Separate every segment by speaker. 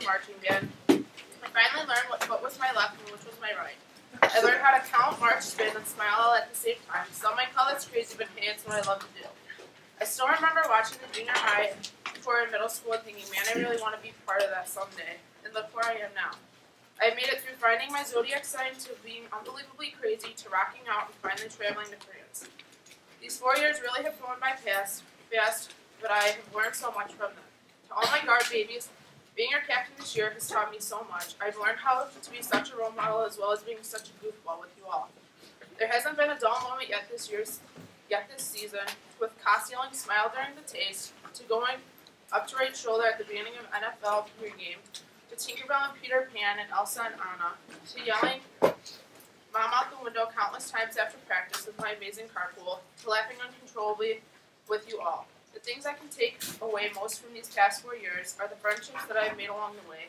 Speaker 1: the marching band. I finally learned what was my left and which was my right. I learned how to count, march, spin, and smile all at the same time. Some might call this crazy, but hey, it's what I love to do. I still remember watching the junior high before in middle school and thinking, man, I really want to be part of that someday. And look where I am now. I made it through finding my zodiac sign to being unbelievably crazy to rocking out and finally traveling to France. These 4 years really have flown by fast, but I have learned so much from them. To all my guard babies, being your captain this year has taught me so much. I've learned how to be such a role model as well as being such a goofball with you all. There hasn't been a dull moment yet this season, with Cost yelling smile during the taste, to going up to right shoulder at the beginning of NFL pregame, to Tinkerbell and Peter Pan and Elsa and Anna, to yelling Mom out the window countless times after practice with my amazing carpool, to laughing uncontrollably with you all. The things I can take away most from these past 4 years are the friendships that I've made along the way,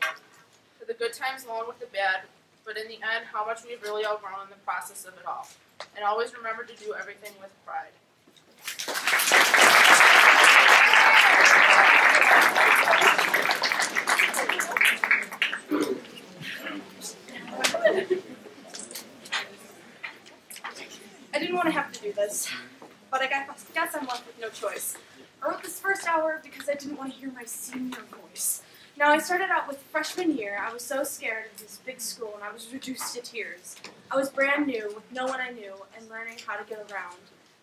Speaker 1: to the good times along with the bad, but in the end, how much we've really outgrown in the process of it all. And always remember to do everything with pride.
Speaker 2: I didn't want to have to do this, but I guess I'm left with no choice. I wrote this first hour because I didn't want to hear my senior voice. Now, I started out with freshman year. I was so scared of this big school, and I was reduced to tears. I was brand new, with no one I knew, and learning how to get around.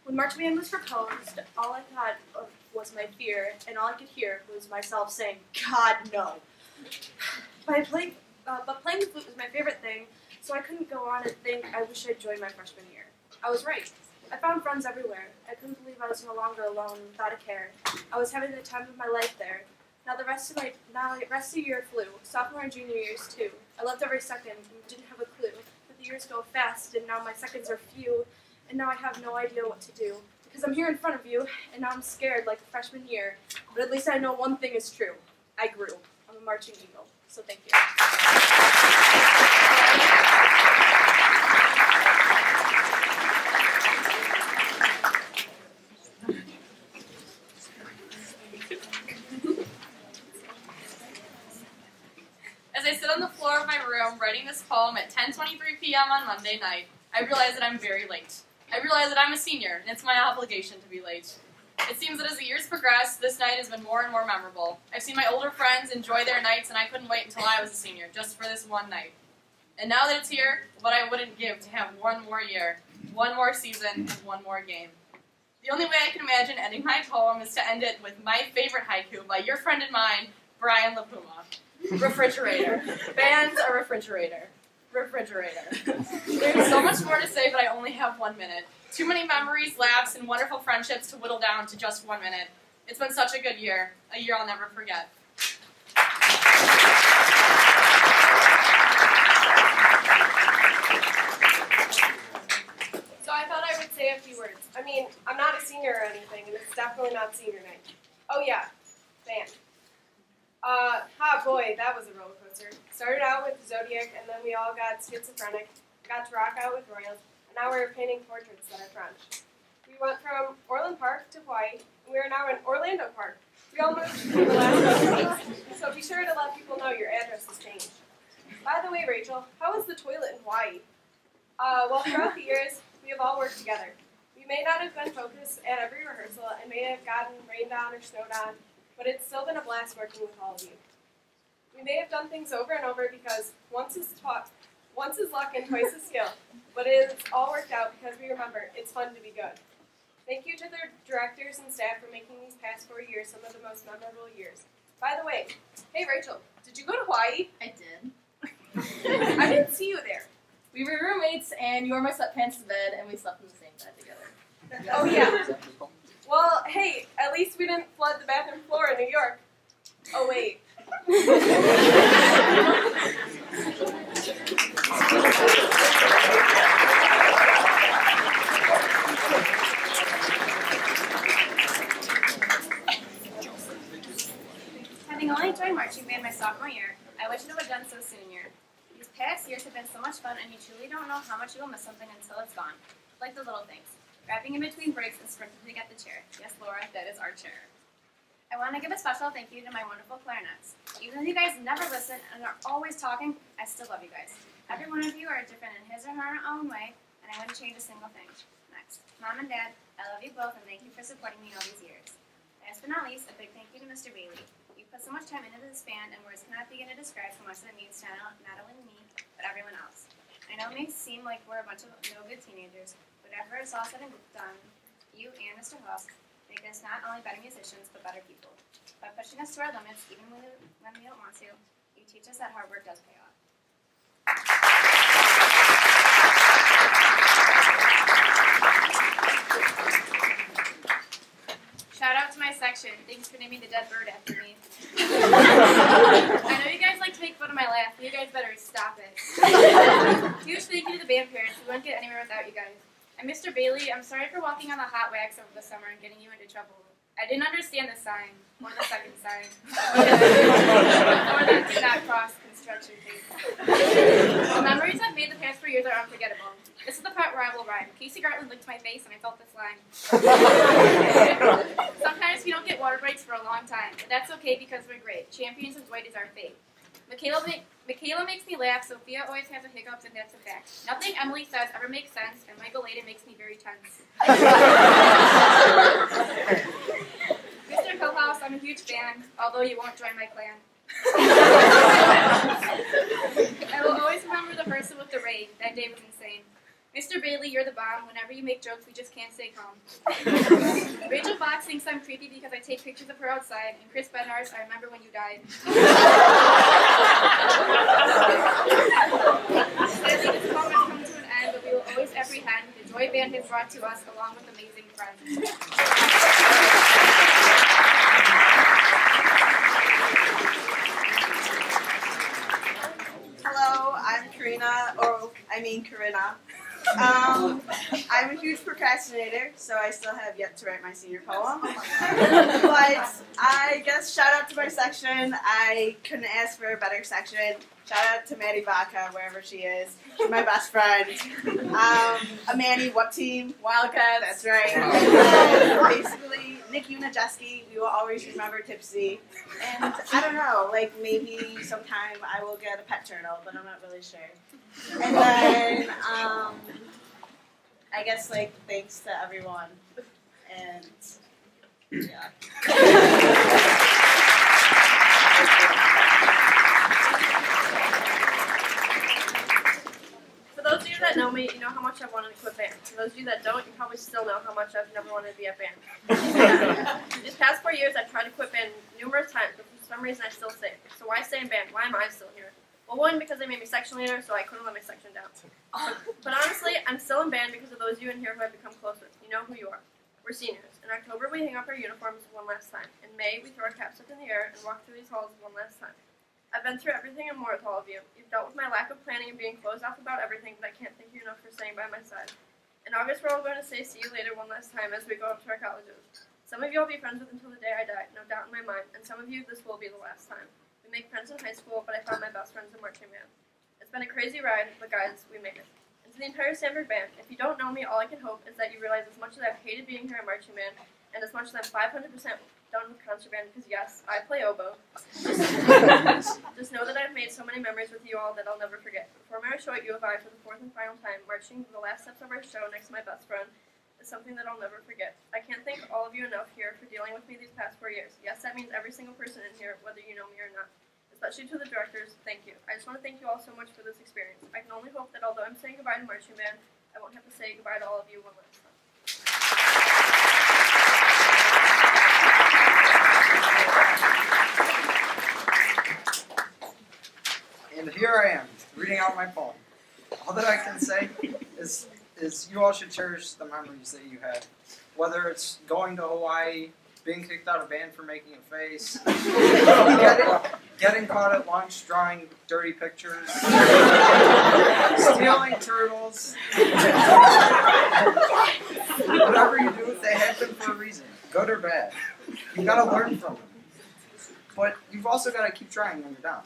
Speaker 2: When marching band was proposed, all I thought of was my fear, and all I could hear was myself saying, God, no. But playing the flute was my favorite thing, so I couldn't go on and think I wish I'd joined my freshman year. I was right. I found friends everywhere. I couldn't believe I was no longer alone without a care. I was having the time of my life there. Now the rest of the year flew, sophomore and junior years too. I loved every second and didn't have a clue. But the years go fast, and now my seconds are few, and now I have no idea what to do. Because I'm here in front of you, and now I'm scared like the freshman year. But at least I know one thing is true. I grew. I'm a marching eagle. So thank you.
Speaker 3: As I sit on the floor of my room writing this poem at 10:23 p.m. on Monday night, I realize that I'm very late. I realize that I'm a senior, and it's my obligation to be late. It seems that as the years progress, this night has been more and more memorable. I've seen my older friends enjoy their nights, and I couldn't wait until I was a senior, just for this one night. And now that it's here, what I wouldn't give to have one more year, one more season, and one more game. The only way I can imagine ending my poem is to end it with my favorite haiku by your friend and mine, Brian LaPuma. Refrigerator. Band's a refrigerator. Refrigerator. There's so much more to say, but I only have 1 minute. Too many memories, laughs, and wonderful friendships to whittle down to just 1 minute. It's been such a good year. A year I'll never forget.
Speaker 4: So I thought I would say a few words. I mean, I'm not a senior or anything, and it's definitely not senior night. Oh yeah, band. Boy, that was a roller coaster. Started out with Zodiac, and then we all got schizophrenic, got to rock out with Royals, and now we're painting portraits that are French. We went from Orland Park to Hawaii, and we are now in Orlando Park. We all moved in the last couple weeks, so be sure to let people know your address has changed. By the way, Rachel, how was the toilet in Hawaii? Well, throughout the years, we have all worked together. We may not have been focused at every rehearsal and may have gotten rained on or snowed on, but it's still been a blast working with all of you. We may have done things over and over because once is luck and twice is skill, but it's all worked out because we remember it's fun to be good. Thank you to the directors and staff for making these past 4 years some of the most memorable years. By the way, hey Rachel, did you go to Hawaii?
Speaker 3: I did.
Speaker 4: I didn't see you there.
Speaker 3: We were roommates, and you wore my sweatpants to bed, and we slept in the same bed together.
Speaker 4: Oh yeah. Well, hey, at least we didn't flood the bathroom floor in New York. Oh wait.
Speaker 5: Having only joined marching band my sophomore year, I wish it would have done so senior. These past years have been so much fun, and you truly don't know how much you will miss something until it's gone. Like the little things. Wrapping in between breaks and sprinting to get the chair. Yes, Laura, that is our chair. I want to give a special thank you to my wonderful clarinets. Even though you guys never listen and are always talking, I still love you guys. Every one of you are different in his or her own way, and I wouldn't change a single thing. Next, Mom and Dad, I love you both and thank you for supporting me all these years. Last but not least, a big thank you to Mr. Bailey. You put so much time into this band, and words cannot begin to describe how much that means to not only me, but everyone else. I know it may seem like we're a bunch of no-good teenagers, but after it's all said and done, you and Mr. Huff make us not only better musicians, but better people. By pushing us to our limits, even when we don't want to, you teach us that hard work does pay off. Shout out to my section. Thanks for naming the dead bird after me. I know you guys like to make fun of my laugh, but you guys better stop it. Huge thank you to the band parents. We wouldn't get anywhere without you guys. And Mr. Bailey, I'm sorry for walking on the hot wax over the summer and getting you into trouble. I didn't understand the sign, or the second sign, or that did not cross construction tape. The memories I've made the past 4 years are unforgettable. This is the part where I will rhyme. Casey Gartland licked my face and I felt this line. Sometimes we don't get water breaks for a long time, but that's okay because we're great. Champions and white is our fate. Michaela makes me laugh, Sophia always has a hiccups, and that's a fact. Nothing Emily says ever makes sense, and Michael Layden makes me very tense. Mr. Hillhouse, I'm a huge fan, although you won't join my clan. I will always remember the person with the rain. That day was insane. Mr. Bailey, you're the bomb. Whenever you make jokes, we just can't stay calm. Rachel Fox thinks I'm creepy because I take pictures of her outside, and Chris Benhars, I remember when you died. Sadly, this call has come to an end, but we will always apprehend the joy band has brought to us along with amazing friends.
Speaker 6: Hello, I'm Corinna. I'm a huge procrastinator, so I still have yet to write my senior poem. But I guess shout out to my section. I couldn't ask for a better section. Shout out to Maddie Baca, wherever she is. She's my best friend. Manny, what team? Wildcats. That's right. Basically, Nick Unajeski, we will always remember Tipsy. And I don't know, like maybe sometime I will get a pet turtle, but I'm not really sure. And then, I guess, like, thanks to everyone. And, yeah.
Speaker 2: For those of you that know me, you know how much I've wanted to quit band. For those of you that don't, you probably still know how much I've never wanted to be at band. These past 4 years, I've tried to quit band numerous times, but for some reason I still stay. So why stay in band? Why am I still here? Well, one, because they made me section leader, so I couldn't let my section down. But honestly, I'm still in band because of those of you in here who I've become close with. You know who you are. We're seniors. In October, we hang up our uniforms one last time. In May, we throw our caps up in the air and walk through these halls one last time. I've been through everything and more with all of you. You've dealt with my lack of planning and being closed off about everything, but I can't thank you enough for staying by my side. In August, we're all going to say see you later one last time as we go up to our colleges. Some of you I'll be friends with until the day I die, no doubt in my mind, and some of you, this will be the last time. We make friends in high school, but I found my best friends in marching band. It's been a crazy ride, but guys, we made it. And to the entire Sandburg band, if you don't know me, all I can hope is that you realize as much as I've hated being here at marching band, and as much as I'm 500% done with concert band, because yes, I play oboe, just know that I've made so many memories with you all that I'll never forget. Performing our show at U of I for the 4th and final time, marching the last steps of our show next to my best friend, is something that I'll never forget. I can't thank all of you enough here for dealing with me these past 4 years. Yes, that means every single person in here, whether you know me or not. Especially to the directors, thank you. I just want to thank you all so much for this experience. I can only hope that although I'm saying goodbye to marching band, I won't have to say goodbye to all of you one last time.
Speaker 7: And here I am, reading out my poem. All that I can say is you all should cherish the memories that you had. Whether it's going to Hawaii, being kicked out of band for making a face, getting caught at lunch drawing dirty pictures, stealing turtles. Whatever you do, they happen for a reason, good or bad. You gotta learn from them. But you've also gotta keep trying when you're down.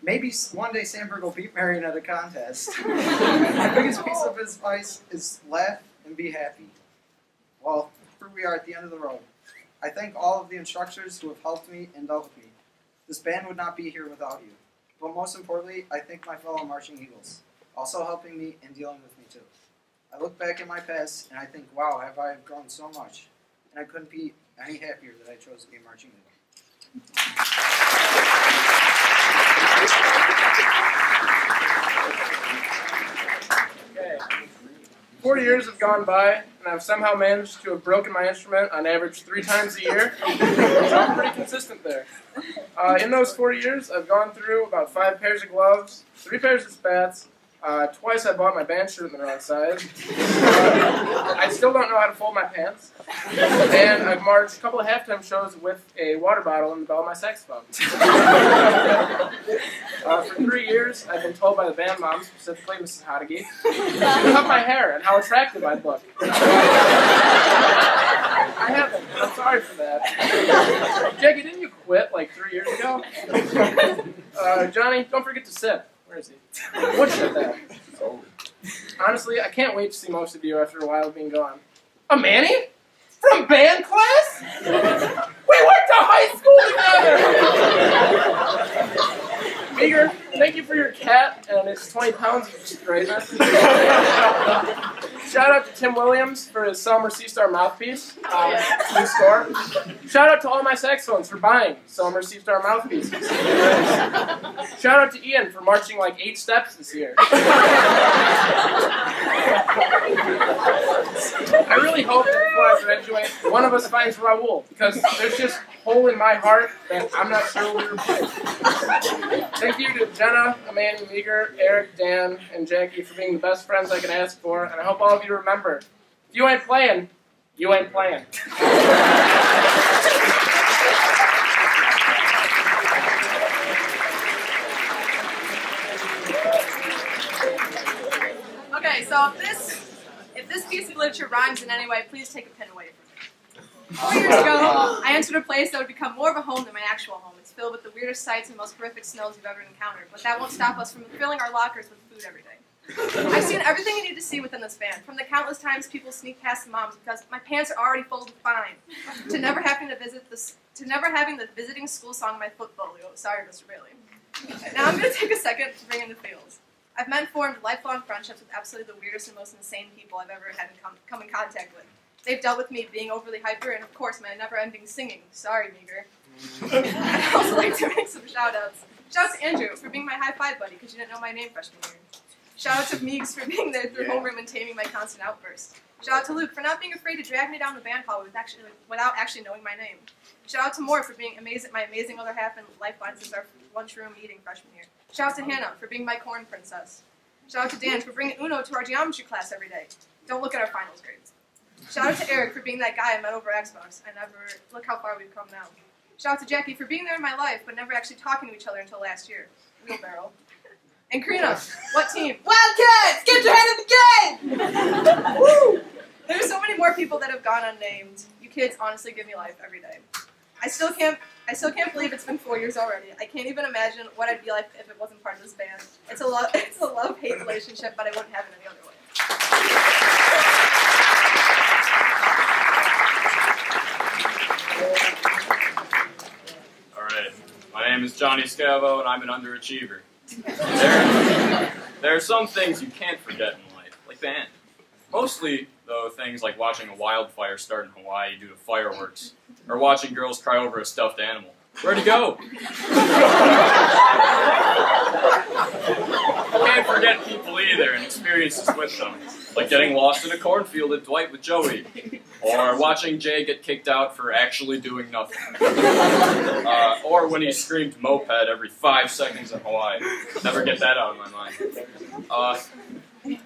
Speaker 7: Maybe one day Sandburg will beat Marion at a contest. My biggest piece of advice is laugh and be happy. Well, here we are at the end of the road. I thank all of the instructors who have helped me and dealt with me. This band would not be here without you. But most importantly, I thank my fellow marching eagles, also helping me and dealing with me too. I look back at my past and I think, wow, have I grown so much. And I couldn't be any happier that I chose to be a marching eagle.
Speaker 8: Okay. 4 years have gone by, and I've somehow managed to have broken my instrument on average 3 times a year. So I'm pretty consistent there. In those 4 years, I've gone through about 5 pairs of gloves, 3 pairs of spats. Twice I bought my band shirt in the wrong size. I still don't know how to fold my pants. And I've marched a couple of halftime shows with a water bottle in the bell of my saxophone. For 3 years, I've been told by the band mom, specifically Mrs. Hodeggy, to cut my hair and how attractive I'd look. I haven't, and I'm sorry for that. Jackie, didn't you quit like 3 years ago? Johnny, don't forget to sip. Where is he? What shit that? Honestly, I can't wait to see most of you after a while of being gone. A Manny? From band class? We went to high school together! Meager, thank you for your cat and its 20 pounds of greatness. Shout out to Tim Williams for his Selmer C-Star mouthpiece. New score. Shout out to all my saxophones for buying Selmer C-Star mouthpieces. Shout out to Ian for marching like 8 steps this year. I really hope that before I graduate, one of us finds Raul, because there's just a hole in my heart that I'm not sure we'll replace. Thank you to Jenna, Amanda, Meager, Eric, Dan, and Jackie for being the best friends I could ask for, and I hope all of you remember, if you ain't playing, you ain't playing.
Speaker 3: Okay, so if this piece of literature rhymes in any way, please take a pen away from me. 4 years ago, I entered a place that would become more of a home than my actual home. It's filled with the weirdest sights and most horrific smells you've ever encountered, but that won't stop us from filling our lockers with food every day. I've seen everything you need to see within this band, from the countless times people sneak past the moms because my pants are already folded fine, to never having the visiting school song in my footfolio. Sorry, Mr. Bailey. Now I'm going to take a second to bring in the feels. I've met and formed lifelong friendships with absolutely the weirdest and most insane people I've ever had come in contact with. They've dealt with me being overly hyper and, of course, my never-ending singing. Sorry, Meager. I'd also like to make some shout-outs. Shout out to Andrew for being my high-five buddy because you didn't know my name freshman year. Shout out to Meegs for being there through homeroom and taming my constant outbursts. Shout out to Luke for not being afraid to drag me down the band hall without actually knowing my name. Shout out to Moore for being my amazing other half and lifeline since our lunchroom meeting freshman year. Shout out to Hannah for being my corn princess. Shout out to Dan for bringing Uno to our geometry class every day. Don't look at our finals grades. Shout out to Eric for being that guy I met over Xbox. Look how far we've come now. Shout out to Jackie for being there in my life, but never actually talking to each other until last year. Wheelbarrow. And Karina, what team?
Speaker 6: Wildcats! Get your head in the game!
Speaker 3: Woo! There's so many more people that have gone unnamed. You kids honestly give me life every day. I still can't believe it's been 4 years already. I can't even imagine what I'd be like if it wasn't part of this band. It's a love-hate relationship, but I wouldn't have it any other way.
Speaker 9: Alright, my name is Johnny Scavo, and I'm an underachiever. There are some things you can't forget in life, like band. Mostly, though, things like watching a wildfire start in Hawaii due to fireworks, or watching girls cry over a stuffed animal. Where'd he go? Can't forget people either and experiences with them, like getting lost in a cornfield at Dwight with Joey, or watching Jay get kicked out for actually doing nothing, or when he screamed moped every 5 seconds in Hawaii. Never get that out of my mind.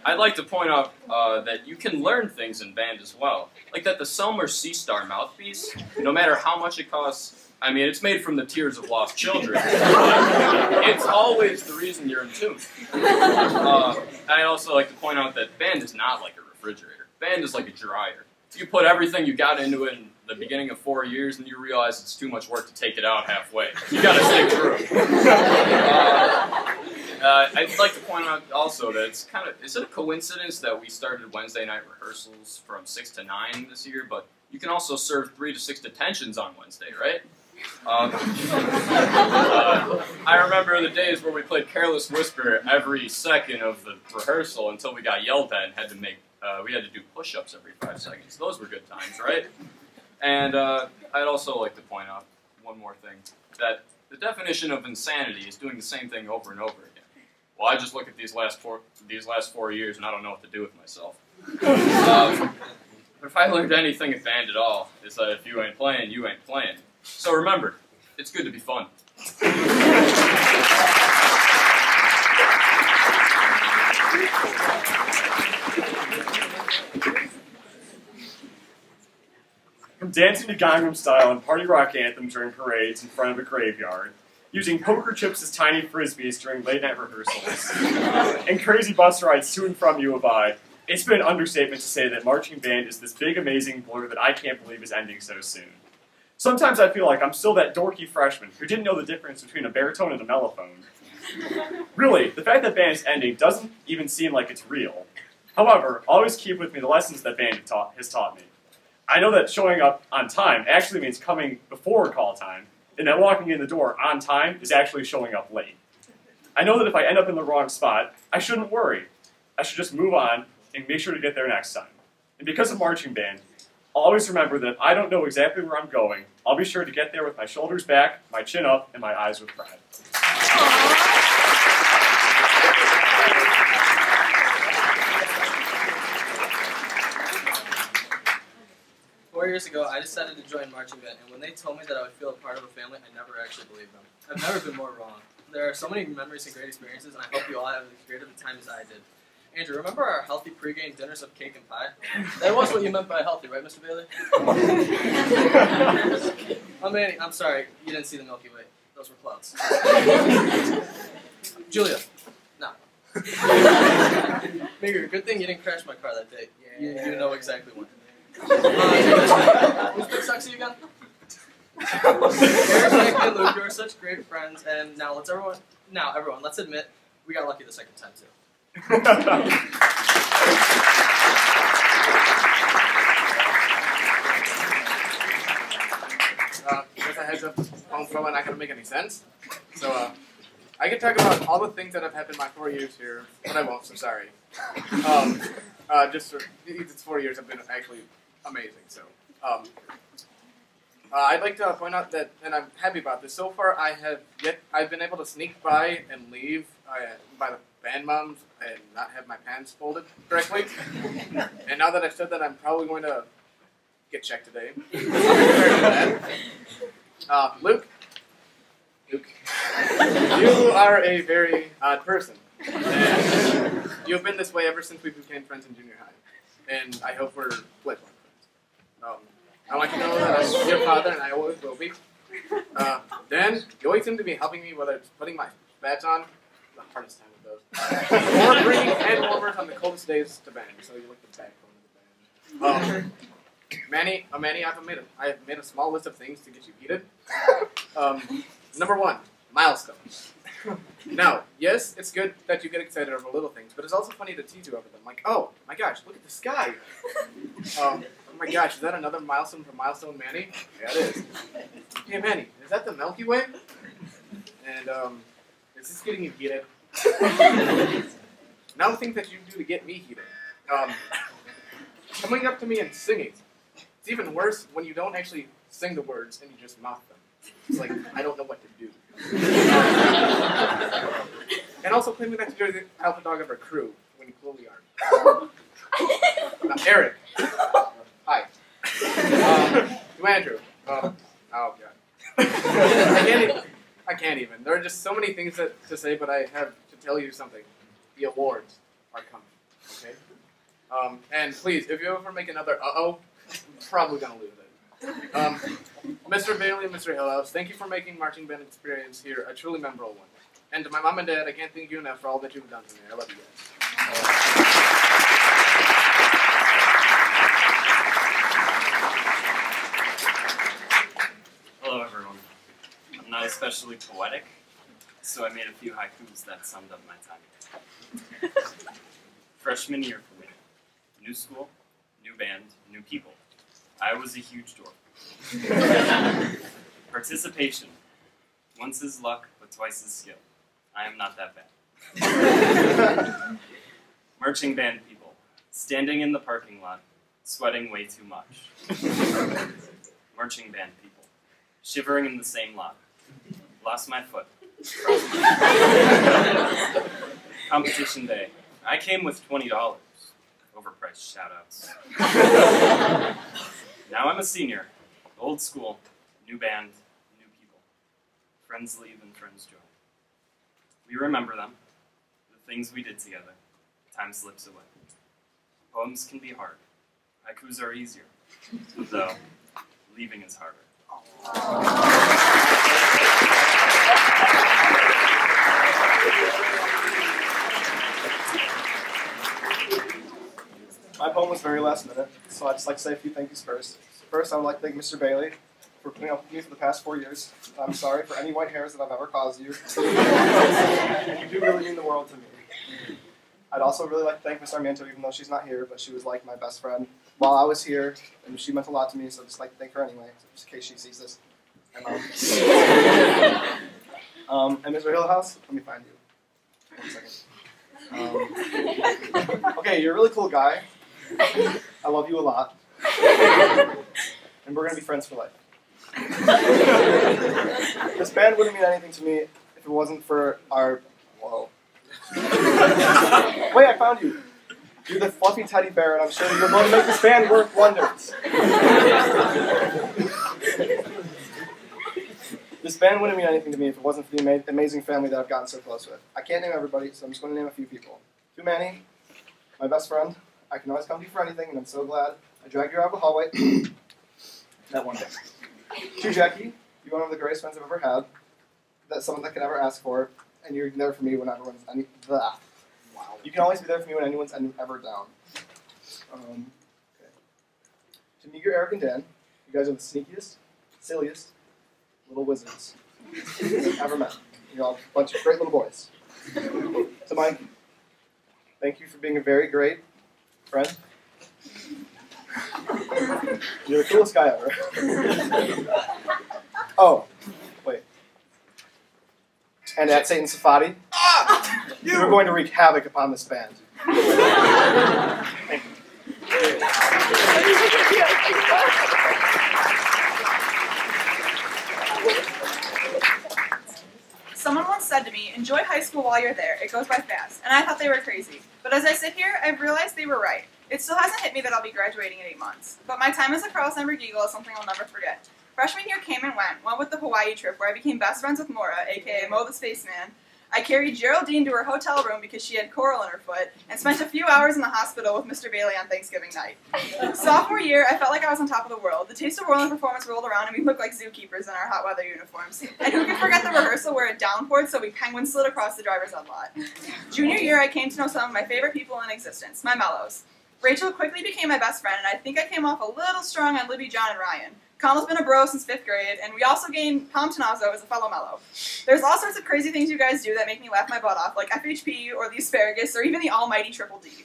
Speaker 9: I'd like to point out that you can learn things in band as well, like that the Selmer C-Star mouthpiece, no matter how much it costs, I mean, it's made from the tears of lost children, but it's always the reason you're in tune. I'd also like to point out that band is not like a refrigerator. Band is like a dryer. You put everything you got into it in the beginning of 4 years, and you realize it's too much work to take it out halfway. You gotta stick through. I I'd like to point out also that it's kind of, is it a coincidence that we started Wednesday night rehearsals from 6 to 9 this year, but you can also serve 3 to 6 detentions on Wednesday, right? I remember the days where we played Careless Whisper every second of the rehearsal until we got yelled at and had to make, we had to do push-ups every 5 seconds. Those were good times, right? And I'd also like to point out one more thing, that the definition of insanity is doing the same thing over and over again. Well, I just look at these last 4 years and I don't know what to do with myself. If I learned anything at band at all, it's that if you ain't playing, you ain't playing. So remember, it's good to be fun.
Speaker 10: From dancing to Gangnam Style and party rock anthems during parades in front of a graveyard, using poker chips as tiny frisbees during late-night rehearsals, and crazy bus rides to and from U of I, it's been an understatement to say that marching band is this big, amazing blur that I can't believe is ending so soon. Sometimes I feel like I'm still that dorky freshman who didn't know the difference between a baritone and a mellophone. Really, the fact that band is ending doesn't even seem like it's real. However, always keep with me the lessons that band has taught me. I know that showing up on time actually means coming before call time, and that walking in the door on time is actually showing up late. I know that if I end up in the wrong spot, I shouldn't worry. I should just move on and make sure to get there next time. And because of marching band, I'll always remember that if I don't know exactly where I'm going, I'll be sure to get there with my shoulders back, my chin up, and my eyes with pride.
Speaker 11: 4 years ago, I decided to join marching band, and when they told me that I would feel a part of a family, I never actually believed them. I've never been more wrong. There are so many memories and great experiences, and I hope you all have as great of a time as I did. Andrew, remember our healthy pregame dinners of cake and pie? That was what you meant by healthy, right, Mr. Bailey? Oh, Manny, I'm sorry, you didn't see the Milky Way. Those were clouds. Julia, no. Meager, good thing you didn't crash my car that day. You know exactly when. Who's big sexy again? Eric, Nick, and Luke, you are such great friends, and now everyone, let's admit, we got lucky the second time too.
Speaker 12: Just a heads up, I'm probably not going to make any sense. So, I can talk about all the things that have happened in my 4 years here, but I won't, so sorry. It's 4 years have been actually amazing, so. I'd like to point out that, and I'm happy about this, so far I've been able to sneak by and leave by the band moms and not have my pants folded correctly. And now that I've said that, I'm probably going to get checked today. Luke, you are a very odd person. And you've been this way ever since we became friends in junior high. And I hope we're lifelong friends. I want you to know that I'm your father and I always will be. Dan, you always seem to be helping me, whether it's putting my spats on, the hardest time with those, or bringing hand warmers on the coldest days to band, so you look the backbone of the band. Manny, I have made a small list of things to get you heated. Number 1, milestones. Now, yes, it's good that you get excited over little things, but it's also funny to tease you over them. Like, oh my gosh, look at the sky. Oh my gosh, is that another milestone from Milestone Manny? Yeah, it is. Hey Manny, is that the Milky Way? And is this getting you heated? Now things that you do to get me heated. Coming up to me and singing. It's even worse when you don't actually sing the words and you just mouth them. It's like, I don't know what to do. And also claiming that you're the alpha dog of our crew when you clearly aren't. Eric. Hi. To Andrew. Oh God. I can't even. There are just so many things to say, but I have to tell you something. The awards are coming. Okay? And please, if you ever make another I'm probably gonna lose it. Mr. Bailey and Mr. Hillhouse, thank you for making marching band experience here a truly memorable one. And to my mom and dad, I can't thank you enough for all that you've done for me. I love you guys.
Speaker 13: Hello, everyone. I'm not especially poetic, so I made a few haikus that summed up my time. Freshman year for me. New school, new band, new people. I was a huge dork. Participation. Once is luck, but twice is skill. I am not that bad. Marching band people. Standing in the parking lot, sweating way too much. Marching band people. Shivering in the same lot. Lost my foot. Competition day. I came with $20. Overpriced shoutouts. Now I'm a senior. Old school. New band. New people. Friends leave and friends join. We remember them. The things we did together. Time slips away. Poems can be hard. Haikus are easier. Though, leaving is harder.
Speaker 14: My poem was very last minute, so I'd just like to say a few thank yous first. First, I would like to thank Mr. Bailey for putting up with me for the past 4 years. I'm sorry for any white hairs that I've ever caused you. And you do really mean the world to me. I'd also really like to thank Miss Sarmiento, even though she's not here, but she was like my best friend while I was here, and she meant a lot to me, so I'd just like to thank her anyway, just in case she sees this. And Mr. Hillhouse, let me find you. 1 second. Okay, you're a really cool guy. I love you a lot. And we're going to be friends for life. This band wouldn't mean anything to me if it wasn't for our... Whoa. Wait, I found you. You're the fluffy teddy bear, and I'm sure you're going to make this band work wonders. This band wouldn't mean anything to me if it wasn't for the amazing family that I've gotten so close with. I can't name everybody, so I'm just going to name a few people. To Manny, my best friend. I can always come to you for anything, and I'm so glad I dragged you out of the hallway that one day. To Jackie, you're one of the greatest friends I've ever had. That's someone that could ever ask for, and you're there for me when everyone's Wow. You can always be there for me when anyone's ever down. Okay. To Meager, Eric, and Dan, you guys are the sneakiest, silliest little wizards I've ever met. You're all a bunch of great little boys. To Mike, thank you for being a very great friend. You're the coolest guy ever. Oh, wait. And at Satan Safadi, you're going to wreak havoc upon this band. Thank you.
Speaker 15: Someone once said to me, enjoy high school while you're there. It goes by fast. And I thought they were crazy. But as I sit here, I've realized they were right. It still hasn't hit me that I'll be graduating in 8 months. But my time as a Carl Sandburg Eagle is something I'll never forget. Freshman year came and went with the Hawaii trip where I became best friends with Maura, aka Mo the Spaceman. I carried Geraldine to her hotel room because she had coral in her foot, and spent a few hours in the hospital with Mr. Bailey on Thanksgiving night. Sophomore year, I felt like I was on top of the world. The Taste of Whirling performance rolled around and we looked like zookeepers in our hot weather uniforms. And who could forget the rehearsal where it downpoured so we penguin slid across the driver's ed lot. Junior year, I came to know some of my favorite people in existence, my mellows. Rachel quickly became my best friend, and I think I came off a little strong on Libby, John, and Ryan. Connell's been a bro since 5th grade, and we also gained Tom Tanazzo as a fellow mellow. There's all sorts of crazy things you guys do that make me laugh my butt off, like FHP, or the asparagus, or even the almighty Triple D.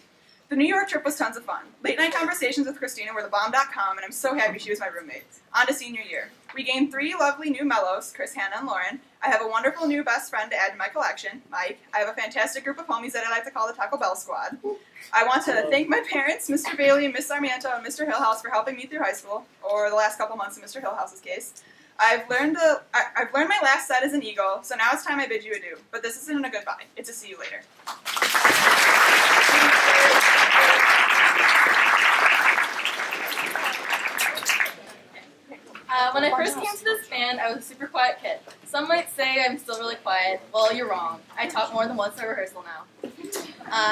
Speaker 15: The New York trip was tons of fun. Late night conversations with Christina were the bomb.com, and I'm so happy she was my roommate. On to senior year. We gained 3 lovely new mellows, Chris, Hannah, and Lauren. I have a wonderful new best friend to add to my collection, Mike. I have a fantastic group of homies that I like to call the Taco Bell Squad. I want to thank my parents, Mr. Bailey, Miss Sarmiento, and Mr. Hillhouse for helping me through high school, or the last couple months in Mr. Hillhouse's case. I've learned my last set as an eagle, so now it's time I bid you adieu. But this isn't a goodbye. It's a see you later.
Speaker 3: When I first came to this band, I was a super quiet kid. Some might say I'm still really quiet. Well, you're wrong. I talk more than once at rehearsal now.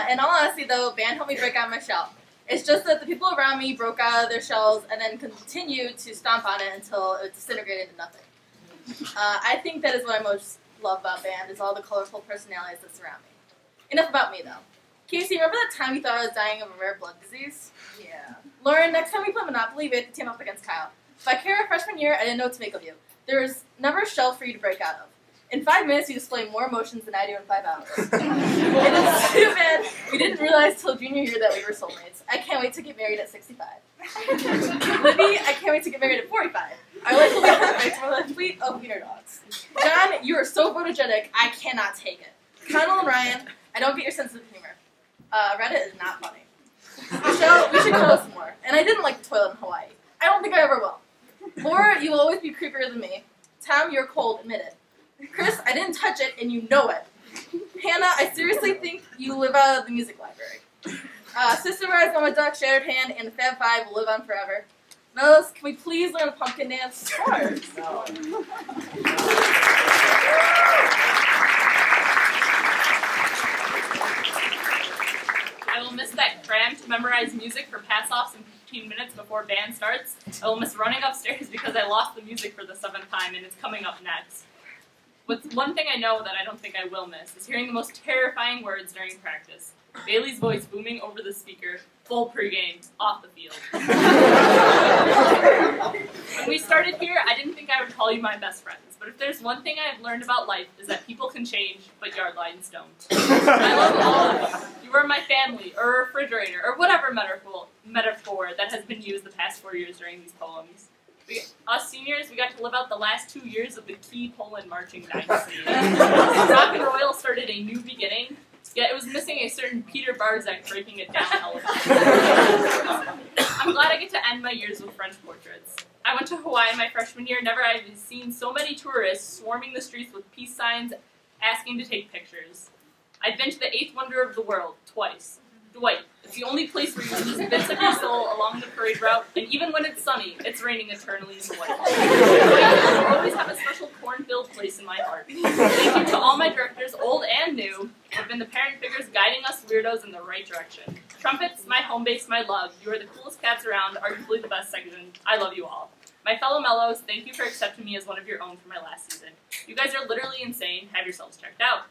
Speaker 3: In all honesty, though, band helped me break out of my shell. It's just that the people around me broke out of their shells and then continued to stomp on it until it disintegrated into nothing. I think that is what I most love about band, is all the colorful personalities that surround me. Enough about me, though. Casey, remember that time you thought I was dying of a rare blood disease? Yeah. Lauren, next time we play Monopoly, we have to team up against Kyle. By Kara freshman year, I didn't know what to make of you. There was never a shell for you to break out of.
Speaker 16: In 5 minutes, you display more emotions than I do in 5 hours. It is too bad we didn't realize till junior year that we were soulmates. I can't wait to get married at 65. Libby, I can't wait to get married at 45. Our life will be perfect for the fleet of wiener dogs. John, you are so photogenic, I cannot take it. Connell and Ryan, I don't get your sense of humor. Reddit is not funny. We should cuddle some more. And I didn't like the toilet in Hawaii. I don't think I ever will. Laura, you will always be creepier than me. Tom, you're cold, admit it. Chris, I didn't touch it, and you know it. Hannah, I seriously think you live out of the music library. Sister Rise, Mama Duck, Shattered Hand, and the Fab Five will live on forever. Mellis, can we please learn the pumpkin dance? Of course.
Speaker 3: I will miss that cram to memorize music for pass-offs in 15 minutes before band starts. I will miss running upstairs because I lost the music for the 7th time, and it's coming up next. What's one thing I know that I don't think I will miss is hearing the most terrifying words during practice. Bailey's voice booming over the speaker, full pregame, off the field. When we started here, I didn't think I would call you my best friends, but if there's one thing I've learned about life is that people can change, but yard lines don't. I love all of you. You are my family, or a refrigerator, or whatever metaphor that has been used the past 4 years during these poems. Us seniors, we got to live out the last 2 years of the key Poland marching dynasty. Rock and Royal started a new beginning, yet it was missing a certain Peter Barzak breaking it down element. I'm glad I get to end my years with French portraits. I went to Hawaii my freshman year, never have I seen so many tourists swarming the streets with peace signs asking to take pictures. I've been to the 8th wonder of the world, twice. Dwight, it's the only place where you lose bits of your soul along the parade route, and even when it's sunny, it's raining eternally in Dwight. Dwight will always have a special corn-filled place in my heart. Thank you to all my directors, old and new, who have been the parent figures guiding us weirdos in the right direction. Trumpets, my home base, my love. You are the coolest cats around, arguably the best section. I love you all. My fellow Mellows, thank you for accepting me as one of your own for my last season. You guys are literally insane. Have yourselves checked out.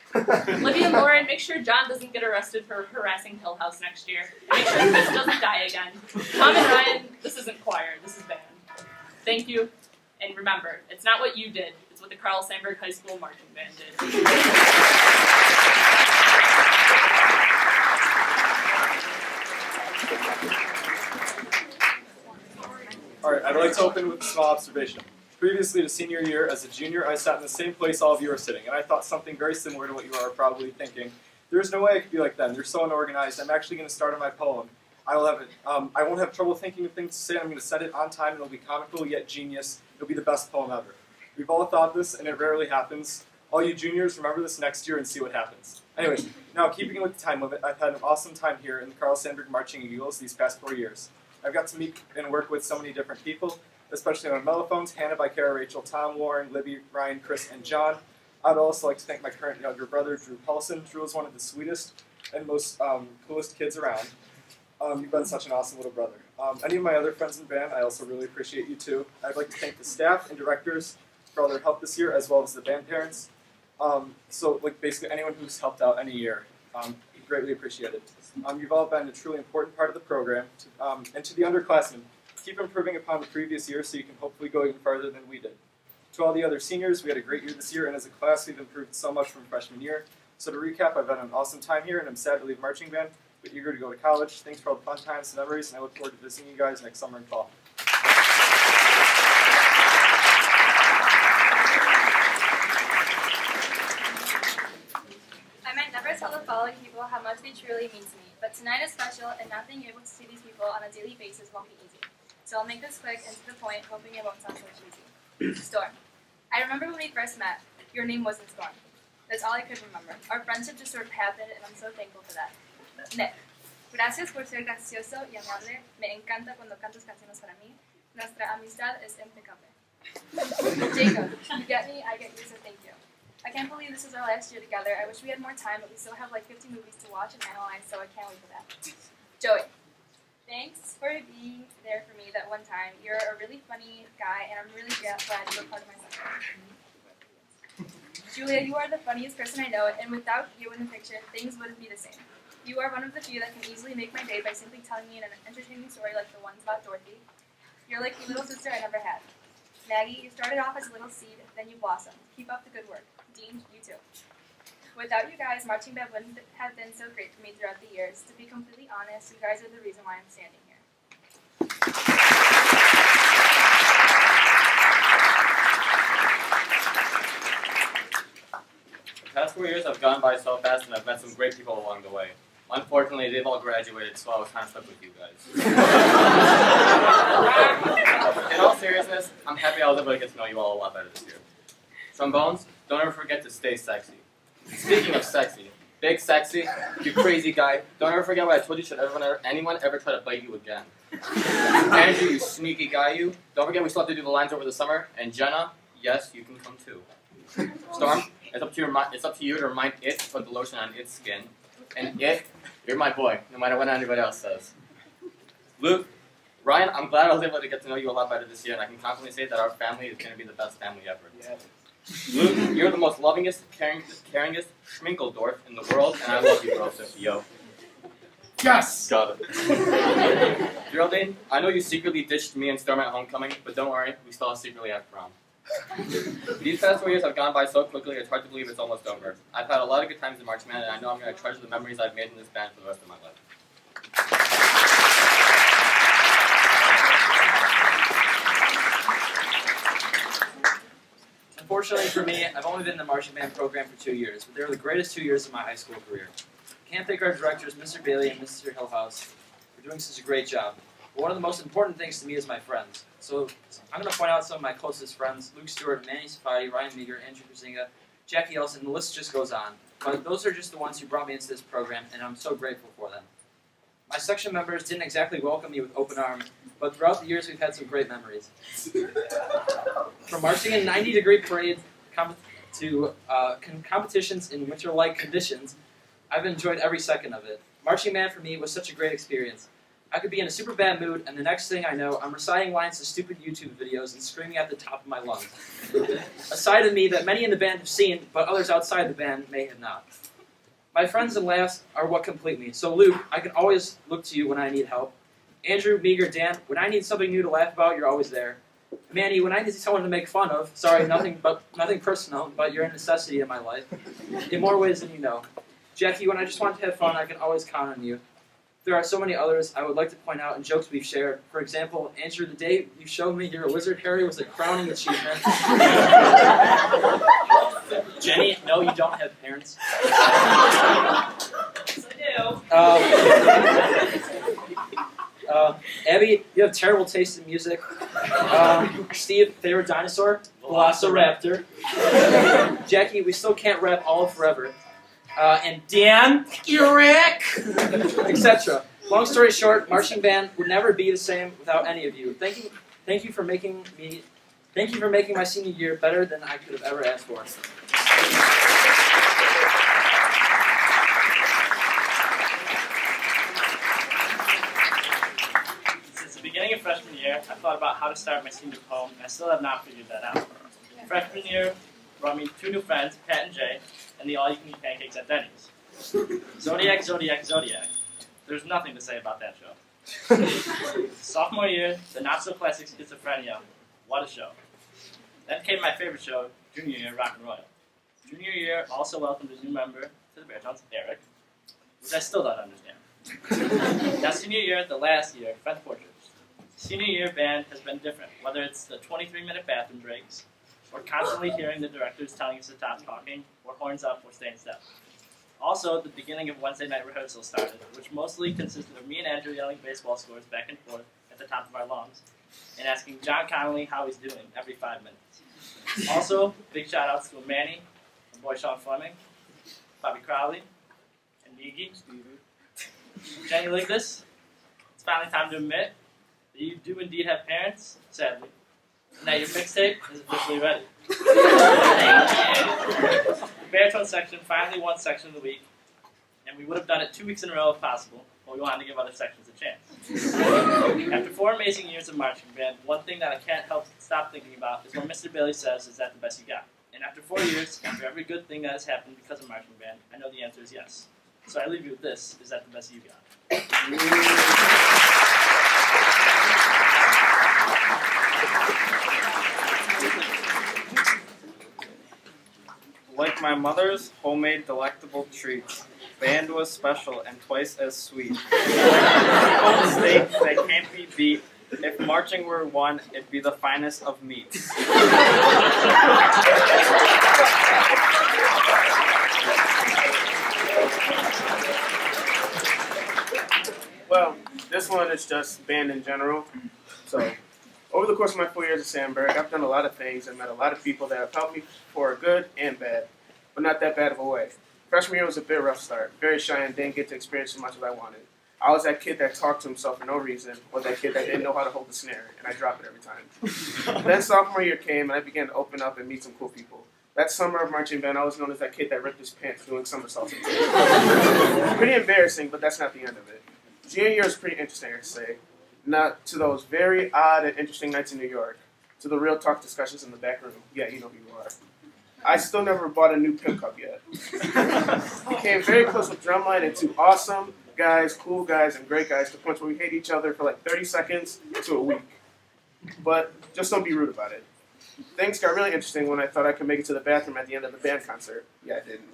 Speaker 3: Libby and Lauren, make sure John doesn't get arrested for harassing Hill House next year. Make sure Chris doesn't die again. Tom and Ryan, this isn't choir, this is band. Thank you, and remember, it's not what you did, it's what the Carl Sandburg High School marching band did.
Speaker 10: Alright, I'd like to open with a small observation. Previously to senior year, as a junior, I sat in the same place all of you are sitting, and I thought something very similar to what you are probably thinking. There's no way I could be like them. They're so unorganized. I'm actually going to start on my poem. I won't have trouble thinking of things to say. I'm going to set it on time, and it'll be comical yet genius. It'll be the best poem ever. We've all thought this, and it rarely happens. All you juniors, remember this next year and see what happens. Anyways, now keeping with the time limit, I've had an awesome time here in the Carl Sandburg Marching Eagles these past 4 years. I've got to meet and work with so many different people, especially on mellophones, Hannah, Kara, Rachel, Tom, Lauren, Libby, Ryan, Chris, and John. I'd also like to thank my current younger brother, Drew Paulson. Drew is one of the sweetest and most coolest kids around. You've been such an awesome little brother. Any of my other friends in band, I also really appreciate you too. I'd like to thank the staff and directors for all their help this year, as well as the band parents. So basically anyone who's helped out any year, greatly appreciated. You've all been a truly important part of the program. And to the underclassmen, keep improving upon the previous year so you can hopefully go even farther than we did. To all the other seniors, we had a great year this year, and as a class, we've improved so much from freshman year. So to recap, I've had an awesome time here, and I'm sad to leave marching band, but eager to go to college. Thanks for all the fun times and memories, and I look forward to visiting you guys next summer and fall.
Speaker 5: I might never tell the following people how much they truly mean to me, but tonight is special, and not being able to see these people on a daily basis won't be easy. So I'll make this quick and to the point, hoping it won't sound so cheesy. Storm. I remember when we first met, your name wasn't Storm. That's all I could remember. Our friendship just sort of happened, and I'm so thankful for that. Nick. Gracias por ser gracioso y amable. Me encanta cuando cantas canciones para mí. Nuestra amistad es impecable. Jacob. You get me, I get you, so thank you. I can't believe this is our last year together. I wish we had more time, but we still have like 50 movies to watch and analyze, so I can't wait for that. Joey. Thanks for being there for me that one time. You're a really funny guy, and I'm really glad you're part of my success. Julia, you are the funniest person I know, and without you in the picture, things wouldn't be the same. You are one of the few that can easily make my day by simply telling me an entertaining story like the ones about Dorothy. You're like the little sister I never had. Maggie, you started off as a little seed, then you blossomed. Keep up the good work. Dean, you too. Without you guys, marching band wouldn't have been so great for me throughout the years. To be completely honest, you guys are the reason why I'm standing here.
Speaker 17: The past 4 years have gone by so fast, and I've met some great people along the way. Unfortunately, they've all graduated, so I was kind of stuck with you guys. In all seriousness, I'm happy I was able to get to know you all a lot better this year. Trombones, don't ever forget to stay sexy. Speaking of sexy, big sexy, you crazy guy, don't ever forget what I told you should anyone ever try to bite you again. Andrew, you sneaky guy, you. Don't forget we still have to do the lines over the summer. And Jenna, yes, you can come too. Storm, it's up to you to remind it to put the lotion on its skin. And it, you're my boy, no matter what anybody else says. Luke, Ryan, I'm glad I was able to get to know you a lot better this year, and I can confidently say that our family is going to be the best family ever. Yeah. Luke, you're the most lovingest, caringest Schminkeldorf in the world, and I love you, bro, yo.
Speaker 8: Yes!
Speaker 17: Got it. Geraldine, I know you secretly ditched me and Storm at homecoming, but don't worry, we still secretly have prom. These past 4 years have gone by so quickly, it's hard to believe it's almost over. I've had a lot of good times in March Band, and I know I'm going to treasure the memories I've made in this band for the rest of my life.
Speaker 18: Unfortunately for me, I've only been in the marching band program for 2 years, but they were the greatest 2 years of my high school career. I can't thank our directors, Mr. Bailey and Mr. Hillhouse, for doing such a great job. But one of the most important things to me is my friends. So I'm going to point out some of my closest friends: Luke Stewart, Manny Safadi, Ryan Meager, Andrew Kuzinga, Jackie Elson, the list just goes on. But those are just the ones who brought me into this program, and I'm so grateful for them. My section members didn't exactly welcome me with open arms, but throughout the years we've had some great memories. From marching in 90-degree parades to competitions in winter-like conditions, I've enjoyed every second of it. Marching band for me was such a great experience. I could be in a super bad mood, and the next thing I know, I'm reciting lines to stupid YouTube videos and screaming at the top of my lungs. A side of me that many in the band have seen, but others outside the band may have not. My friends and laughs are what complete me. So Luke, I can always look to you when I need help. Andrew, Meager, Dan, when I need something new to laugh about, you're always there. Manny, when I need someone to make fun of, sorry, nothing personal, but you're a necessity in my life, in more ways than you know. Jackie, when I just want to have fun, I can always count on you. There are so many others I would like to point out in jokes we've shared. For example, Andrew, the day you showed me you're a wizard, Harry, was a crowning achievement. Jenny, no, you don't have parents.
Speaker 3: Yes, I
Speaker 18: do. Abby, you have terrible taste in music. Steve, favorite dinosaur? Velociraptor. Jackie, we still can't rap all of forever. And Dan, Eric, etc. Long story short, marching band would never be the same without any of you. Thank you for making my senior year better than I could have ever asked for.
Speaker 19: Since the beginning of freshman year, I thought about how to start my senior poem, and I still have not figured that out. Freshman year brought me 2 new friends, Pat and Jay, and the all-you-can-eat pancakes at Denny's. Zodiac, Zodiac, Zodiac. There's nothing to say about that show. Sophomore year, the not-so-classic Schizophrenia. What a show. Then came my favorite show, junior year, Rock and Royal. Junior year also welcomed a new member to the Baritones, Eric, which I still don't understand. Now senior year, the last year, French Portraits. Senior year band has been different, whether it's the 23-minute bathroom breaks, or constantly hearing the directors telling us to stop talking, or horns up, or stay in step. Also, the beginning of Wednesday night rehearsal started, which mostly consisted of me and Andrew yelling baseball scores back and forth at the top of our lungs, and asking John Connolly how he's doing every 5 minutes. Also, big shout-outs to Manny, my boy Sean Fleming, Bobby Crowley, and Miggy, Jenny Ligdas. It's finally time to admit that you do indeed have parents, sadly. Now your mixtape is officially ready. The baritone section finally won section of the week, and we would have done it 2 weeks in a row if possible, but we wanted to give other sections a chance. After 4 amazing years of marching band, one thing that I can't help stop thinking about is when Mr. Bailey says, "Is that the best you got?" And after 4 years, after every good thing that has happened because of marching band, I know the answer is yes. So I leave you with this: is that the best you got?
Speaker 20: my mother's homemade delectable treats. Band was special and twice as sweet. Cold steak that can't be beat. If marching were one, it'd be the finest of meats.
Speaker 8: Well, this one is just band in general. So, over the course of my 4 years at Sandburg, I've done a lot of things and met a lot of people that have helped me for good and bad, but not that bad of a way. Freshman year was a bit rough start, very shy and didn't get to experience as much as I wanted. I was that kid that talked to himself for no reason, or that kid that didn't know how to hold the snare, and I dropped it every time. Then sophomore year came, and I began to open up and meet some cool people. That summer of marching band, I was known as that kid that ripped his pants doing somersaults. Pretty embarrassing, but that's not the end of it. Junior year was pretty interesting, I have to say. Not to those very odd and interesting nights in New York, to the real talk discussions in the back room. Yeah, you know who you are. I still never bought a new pimp cup yet. Came very close with Drumline and two awesome guys, cool guys, and great guys to the point where we hate each other for like 30 seconds to a week. But just don't be rude about it. Things got really interesting when I thought I could make it to the bathroom at the end of the band concert. Yeah, I didn't.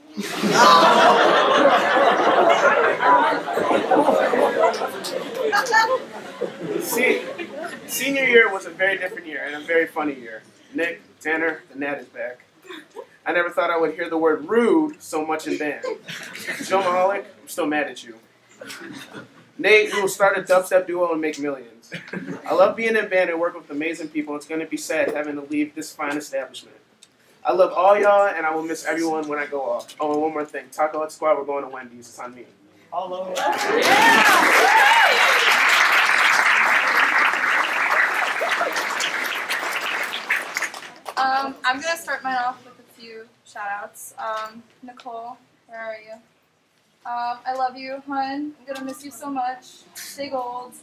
Speaker 8: See, senior year was a very different year and a very funny year. Nick, Tanner, the Nat is back. I never thought I would hear the word rude so much in band. Joe Mahalik, I'm still mad at you. Nate, we will start a dubstep duo and make millions. I love being in band and working with amazing people. It's going to be sad having to leave this fine establishment. I love all y'all, and I will miss everyone when I go off. Oh, and one more thing. Taco Hut Squad, we're going to Wendy's. It's on me.
Speaker 20: Hello.
Speaker 2: I'm going to start mine off with a few shout-outs. Nicole, where are you? I love you, hon. I'm going to miss you so much. Stay gold.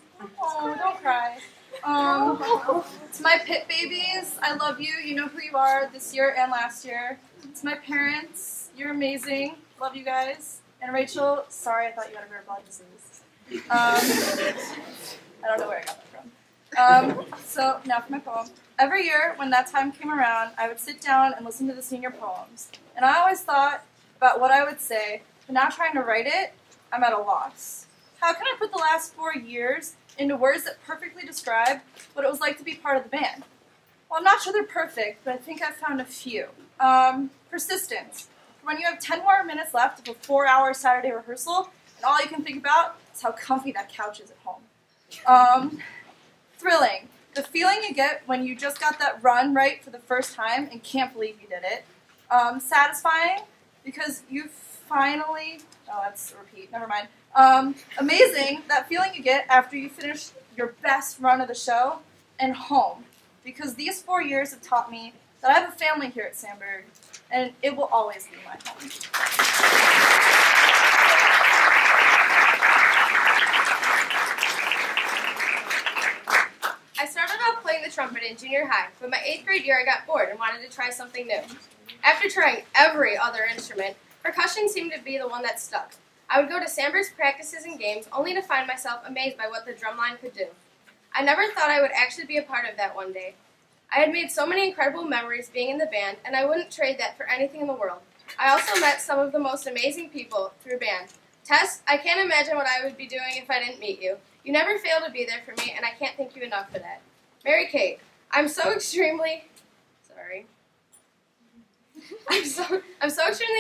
Speaker 2: Oh, don't cry. To my pit babies, I love you. You know who you are this year and last year. To my parents, you're amazing. Love you guys. And Rachel, sorry, I thought you had a rare blood disease. I don't know where I got that from. So now for my poem. Every year, when that time came around, I would sit down and listen to the senior poems. And I always thought about what I would say, but now trying to write it, I'm at a loss. How can I put the last 4 years into words that perfectly describe what it was like to be part of the band? Well, I'm not sure they're perfect, but I think I've found a few. Persistence. When you have 10 more minutes left of a 4-hour Saturday rehearsal, and all you can think about is how comfy that couch is at home. Thrilling. The feeling you get when you just got that run right for the first time and can't believe you did it. Satisfying, because you finally... Oh, that's a repeat. Never mind. Amazing, that feeling you get after you finish your best run of the show. And home, because these 4 years have taught me that I have a family here at Sandburg, and it will always be my home.
Speaker 4: I started out playing the trumpet in junior high, but my 8th grade year I got bored and wanted to try something new. After trying every other instrument, percussion seemed to be the one that stuck. I would go to Sandburg's practices and games only to find myself amazed by what the drumline could do. I never thought I would actually be a part of that one day. I had made so many incredible memories being in the band, and I wouldn't trade that for anything in the world. I also met some of the most amazing people through band. Tess, I can't imagine what I would be doing if I didn't meet you. You never fail to be there for me, and I can't thank you enough for that. Mary Kate, I'm so extremely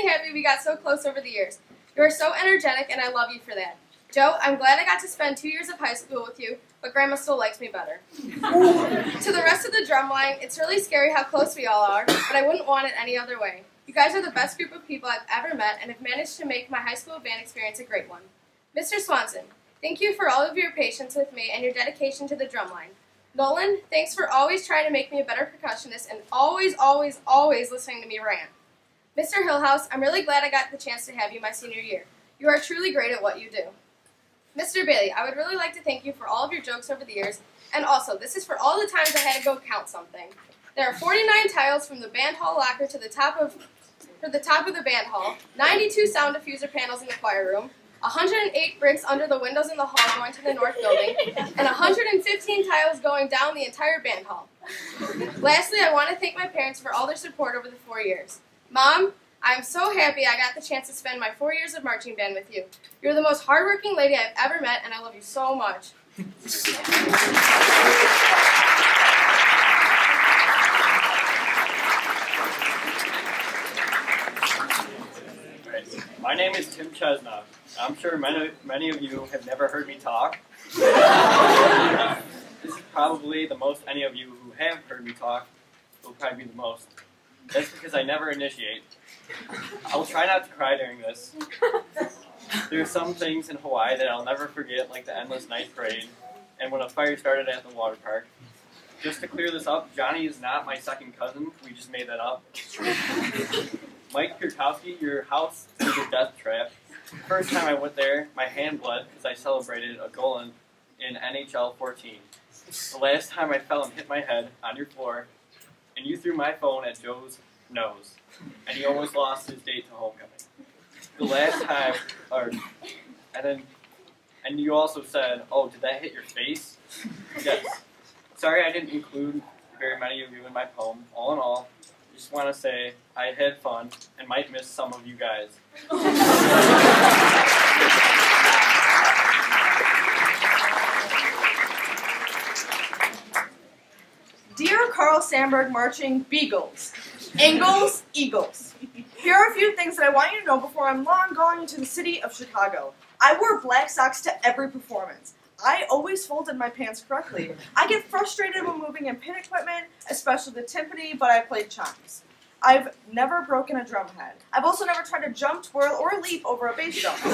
Speaker 4: happy we got so close over the years. You are so energetic, and I love you for that. Joe, I'm glad I got to spend 2 years of high school with you, but Grandma still likes me better. To the rest of the drumline, it's really scary how close we all are, but I wouldn't want it any other way. You guys are the best group of people I've ever met and have managed to make my high school band experience a great one. Mr. Swanson, thank you for all of your patience with me and your dedication to the drumline. Nolan, thanks for always trying to make me a better percussionist and always listening to me rant. Mr. Hillhouse, I'm really glad I got the chance to have you my senior year. You are truly great at what you do. Mr. Bailey, I would really like to thank you for all of your jokes over the years, and also, this is for all the times I had to go count something. There are 49 tiles from the band hall locker to the top of the band hall, 92 sound diffuser panels in the choir room, 108 bricks under the windows in the hall going to the north building, and 115 tiles going down the entire band hall. Lastly, I want to thank my parents for all their support over the 4 years. Mom, I'm so happy I got the chance to spend my 4 years of marching band with you. You're the most hardworking lady I've ever met, and I love you so much.
Speaker 20: My name is Tim Chesna. I'm sure many of you have never heard me talk. This is probably the most any of you who have heard me talk will probably be the most. That's because I never initiate. I'll try not to cry during this. There are some things in Hawaii that I'll never forget, like the endless night parade, and when a fire started at the water park. Just to clear this up, Johnny is not my second cousin. We just made that up. Mike Kierkowski, your house is a death trap. The first time I went there, my hand bled because I celebrated a goal in NHL 14. The last time I fell and hit my head on your floor, and you threw my phone at Joe's nose, and he almost lost his date to homecoming. The last time, and you also said, "Oh, did that hit your face?" Yes. Sorry I didn't include very many of you in my poem. All in all, I just want to say I had fun and might miss some of you guys.
Speaker 2: Dear Carl Sandburg marching Beagles, Angles, Eagles. Here are a few things that I want you to know before I'm long gone into the city of Chicago. I wore black socks to every performance. I always folded my pants correctly. I get frustrated when moving in pin equipment, especially the timpani, but I played chimes. I've never broken a drum head. I've also never tried to jump, twirl, or leap over a bass drum. I've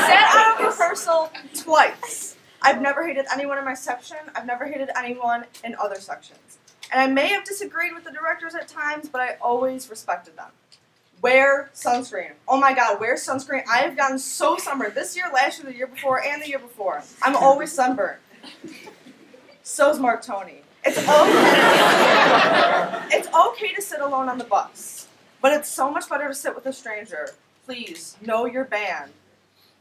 Speaker 2: sat out of rehearsal twice. I've never hated anyone in my section. I've never hated anyone in other sections. And I may have disagreed with the directors at times, but I always respected them. Wear sunscreen. Oh my God, wear sunscreen. I have gotten so sunburned this year, last year, the year before, and the year before. I'm always sunburned. So's Mark Tony. It's okay to sit alone on the bus, but it's so much better to sit with a stranger. Please, know your band.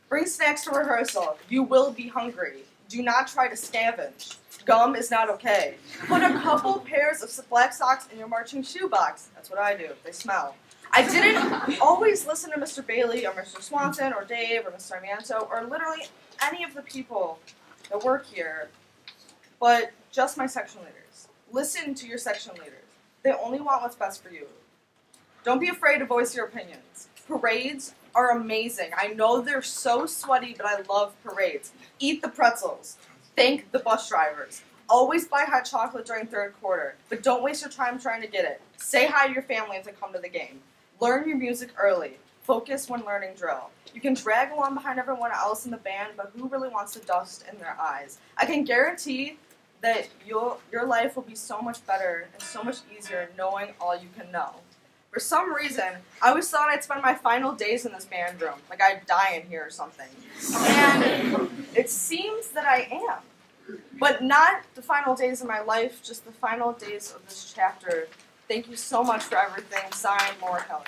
Speaker 2: Bring snacks to rehearsal. You will be hungry. Do not try to scavenge. Gum is not okay. Put a couple pairs of black socks in your marching shoe box. That's what I do. They smell. I didn't always listen to Mr. Bailey or Mr. Swanson or Dave or Mr. Armiento or literally any of the people that work here, but just my section leaders. Listen to your section leaders. They only want what's best for you. Don't be afraid to voice your opinions. Parades are amazing. I know they're so sweaty, but I love parades. Eat the pretzels. Thank the bus drivers. Always buy hot chocolate during third quarter, but don't waste your time trying to get it. Say hi to your family as they come to the game. Learn your music early. Focus when learning drill. You can drag along behind everyone else in the band, but who really wants the dust in their eyes? I can guarantee that your life will be so much better and so much easier knowing all you can know. For some reason, I always thought I'd spend my final days in this band room, like I'd die in here or something. And it seems that I am. But not the final days of my life, just the final days of this chapter. Thank you so much for everything. Signed, Maura Kelly.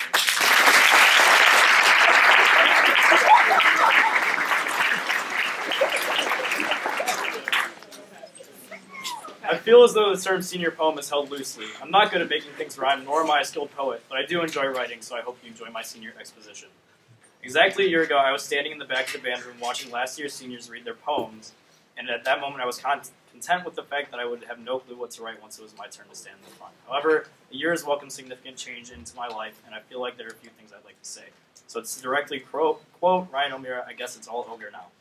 Speaker 20: I feel as though the term senior poem is held loosely. I'm not good at making things rhyme, nor am I a skilled poet, but I do enjoy writing, so I hope you enjoy my senior exposition. Exactly a year ago, I was standing in the back of the band room watching last year's seniors read their poems, and at that moment I was content with the fact that I would have no clue what to write once it was my turn to stand in the front. However, the year has welcomed significant change into my life, and I feel like there are a few things I'd like to say. So to directly quote Ryan O'Meara, I guess it's all ogre now.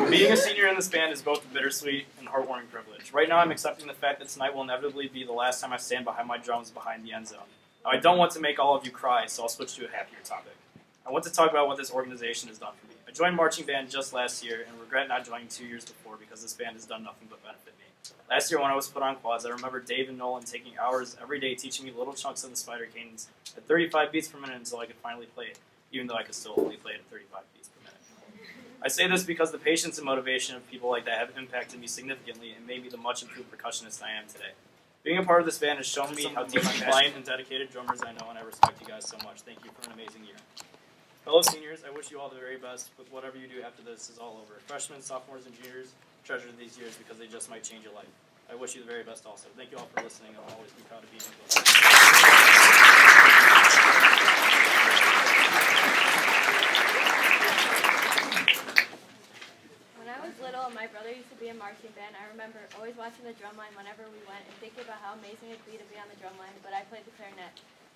Speaker 20: Being a senior in this band is both a bittersweet and heartwarming privilege. Right now I'm accepting the fact that tonight will inevitably be the last time I stand behind my drums behind the end zone. Now I don't want to make all of you cry, so I'll switch to a happier topic. I want to talk about what this organization has done for me. I joined marching band just last year and regret not joining 2 years before because this band has done nothing but benefit me. Last year when I was put on quads, I remember Dave and Nolan taking hours every day teaching me little chunks of the spider cadence at 35 beats per minute until I could finally play it, even though I could still only play it at 35 beats per minute. I say this because the patience and motivation of people like that have impacted me significantly and made me the much improved percussionist I am today. Being a part of this band has shown me how deeply compliant and dedicated drummers I know, and I respect you guys so much. Thank you for an amazing year. Fellow seniors, I wish you all the very best with whatever you do after this is all over. Freshmen, sophomores, and juniors, treasure these years because they just might change your life.
Speaker 19: I wish you the very best also. Thank you all for listening. I'll always be proud to be in your
Speaker 21: When I was little and my brother used to be in marching band, I remember always watching the drum line whenever we went and thinking about how amazing it'd be to be on the drum line, but I played the clarinet.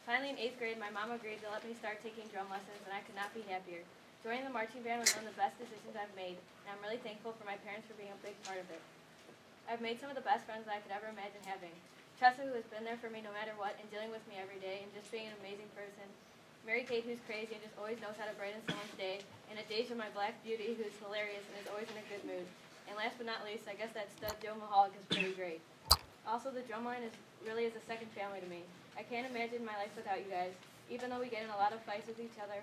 Speaker 21: Finally, in 8th grade, my mom agreed to let me start taking drum lessons, and I could not be happier. Joining the marching band was one of the best decisions I've made, and I'm really thankful for my parents for being a big part of it. I've made some of the best friends that I could ever imagine having. Tressa, who has been there for me no matter what and dealing with me every day, and just being an amazing person. Mary Kate, who's crazy and just always knows how to brighten someone's day. And Adasia, my black beauty, who's hilarious and is always in a good mood. And last but not least, I guess that stud Joe Mahalik is pretty great. Also, the drumline really is a second family to me. I can't imagine my life without you guys. Even though we get in a lot of fights with each other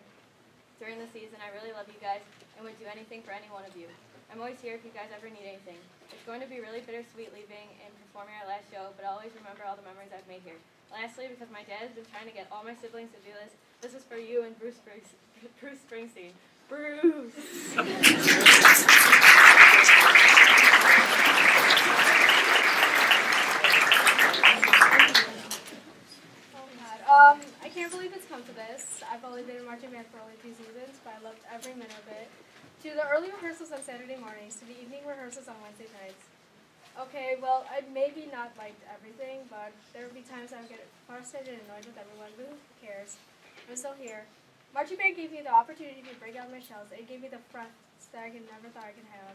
Speaker 21: during the season, I really love you guys and would do anything for any one of you. I'm always here if you guys ever need anything. It's going to be really bittersweet leaving and performing our last show, but I'll always remember all the memories I've made here. Lastly, because my dad has been trying to get all my siblings to do this is for you and Bruce Springsteen. Bruce!
Speaker 22: I can't believe it's come to this. I've only been in marching band for only 2 seasons, but I loved every minute of it. To the early rehearsals on Saturday mornings, to the evening rehearsals on Wednesday nights. Okay, well, I maybe not liked everything, but there would be times I would get frustrated and annoyed with everyone, but who cares? I'm still here. Marching band gave me the opportunity to break out my shells. It gave me the breaths that I never thought I could have.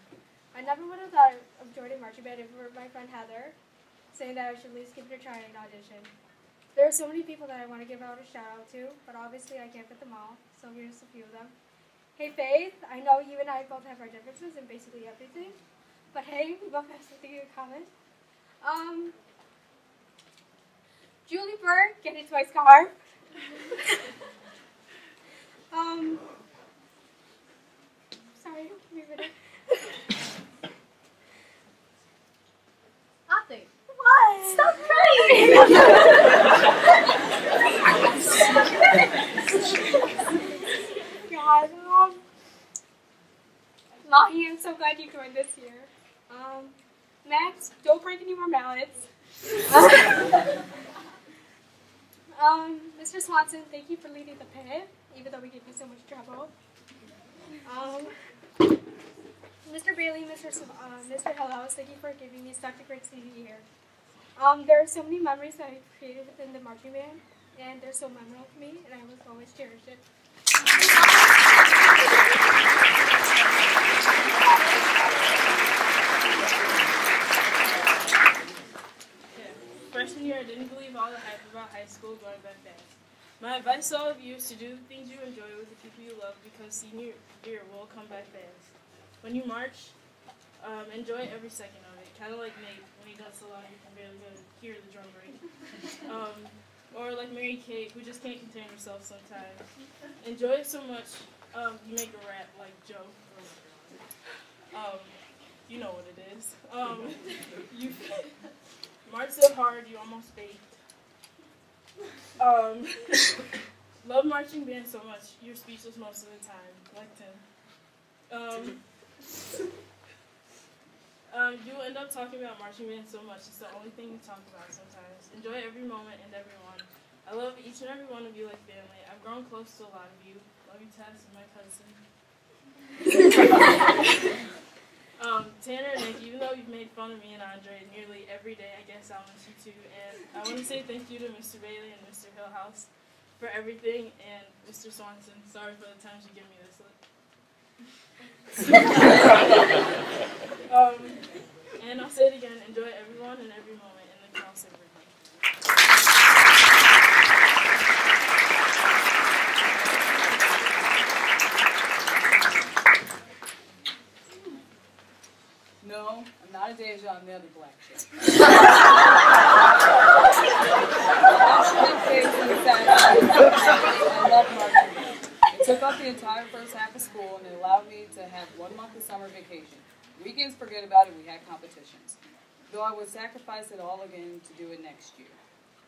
Speaker 22: I never would have thought of joining marching band if it were my friend Heather saying that I should at least give it a try and audition. There are so many people that I want to give out a shout out to, but obviously I can't fit them all, so here's a few of them. Hey Faith, I know you and I both have our differences in basically everything, but hey, we both have something in common. Julie Burke, getting to my scarf. Sorry, give me a minute.
Speaker 21: Nothing.
Speaker 22: What?
Speaker 21: Stop crying!
Speaker 22: God, Mahi, I'm so glad you joined us here. Max, don't break any more mallets. Mr. Swanson, thank you for leading the pit, even though we gave you so much trouble. Mr. Bailey, Mr. Hillhouse, thank you for giving me such a great senior year. There are so many memories that I created within the marching band, and they're so memorable to me, and I will always cherish it.
Speaker 23: Freshman year, I didn't believe all the hype about high school going by fast. My advice to all of you is to do the things you enjoy with the people you love, because senior year will come by fast. When you march, enjoy every second of it. Kind of like Nate, when he does so loud you can barely hear the drum break. Or like Mary Kate, who just can't contain herself sometimes. Enjoy it so much, you make a rap like Joe. You know what it is. You march so hard, you almost baked. Love marching band so much, you're speechless most of the time, like Tim. You end up talking about marching band so much, it's the only thing you talk about sometimes. Enjoy every moment and everyone. I love each and every one of you like family. I've grown close to a lot of you. Love you, Tess, and my cousin. Tanner and Nick, even though you've made fun of me and Andre nearly every day, I guess I'll miss you too. And I want to say thank you to Mr. Bailey and Mr. Hillhouse for everything, and Mr. Swanson, sorry for the times you give me this look. And I'll say it again, enjoy everyone and every moment in the crossover.
Speaker 24: No, I'm not Adasia, I'm the other black chick. I love marching band. It took up the entire first half of school, and it allowed me to have 1 month of summer vacation. Weekends, forget about it, we had competitions. Though I would sacrifice it all again to do it next year.